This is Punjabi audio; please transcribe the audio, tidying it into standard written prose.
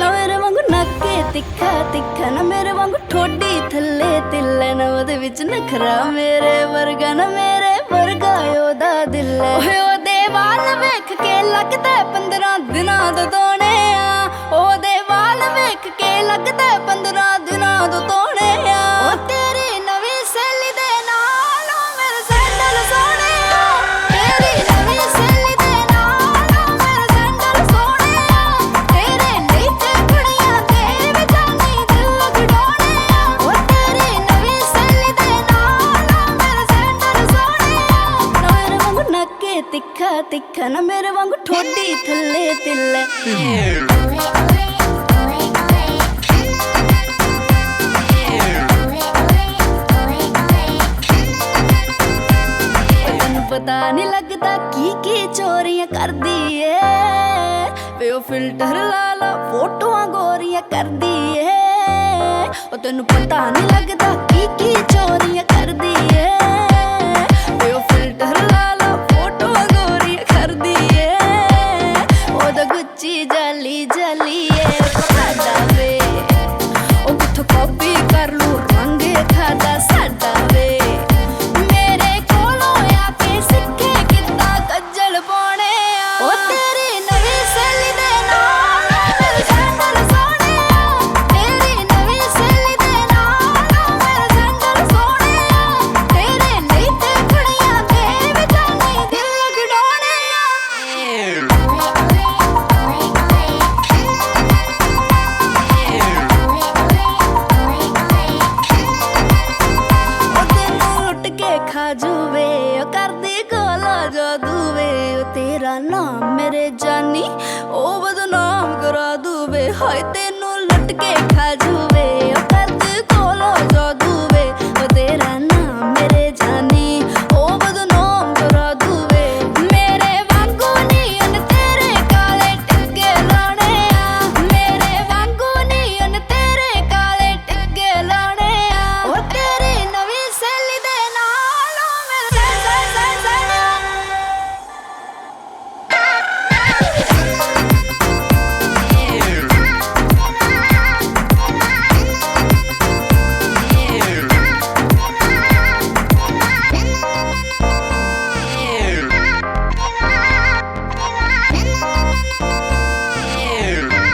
ਮੇਰੇ ਵਾਂਗੂ ਨੱਕੇ ਤਿੱਖਾ ਤਿੱਖਾ ਨਾ ਮੇਰੇ ਵਾਂਗੂ ਠੋਡੀ ਥੱਲੇ ਤਿੱਲੇ ਨਾ ਉਹਦੇ ਵਿੱਚ ਨਖਰਾ ਮੇਰੇ ਵਰਗਾ ਨਾ ਮੇਰੇ ਵਰਗਾ ਉਹਦਾ ਦਿਲ ਓਏ ਉਹਦੇ ਵਾਲ ਵੇਖ ਕੇ ਲੱਗਦਾ 15 ਦਿਨਾਂ ਤੋਂ ਤੋਣੇ ਆ ਉਹਦੇ ਵਾਲ ਵੇਖ ਕੇ ਲੱਗਦਾ 15 ਦਿਨਾਂ ਤੋਂ ਤੋਣੇ ਆ ਉਹ ਤੇਰੀ ਨਵੀਂ ਸਹੇਲੀ ਦੇ ਨਾਲ ਮੇਰੇ ਸੈਂਡਲ ਸੋਹਣੇ ਆ ਤੇਰੀ ਨਵੀਂ ਸਹੇਲੀ ਦੇ ਨਾਲ ਮੇਰੇ ਸੈਂਡਲ ਸੋਹਣੇ ਆ ਤੇਰੇ ਲਈ ਤੇ ਕੁੜੀਆਂ ਤੇ ਵੀ ਜਾਨੀ ਦਿਲ ਖਡਾਉਣੇ ਆ ਉਹ ਤੇਰੀ ਨਵੀਂ ਸਹੇਲੀ ਦੇ ਨਾਲ ਮੇਰੇ ਸੈਂਡਲ ਸੋਹਣੇ ਆ ਮੇਰੇ ਵਾਂਗੂ ਨੱਕੇ ਤਿੱਖਾ ਤਿੱਖਾ ਨਾ ਮੇਰੇ ਵਾਂਗੂ ਠੋਡੀ ਥੱਲੇ ਤਿੱਲੇ पता नहीं लगता की चोरियां कर दी है वे ओ फिल्टर ला ला फोटोआं गोरियां कर दी है ओ तेनू पता नहीं लगता की चोरियां कर दी है वे ओ फिल्टर ला ला फोटोआं गोरियां कर दी है ओ दा गुच्ची जाली जाली है साडा वे ओ किथों कॉपी कर लूं रंग खादा साडा वे खाजू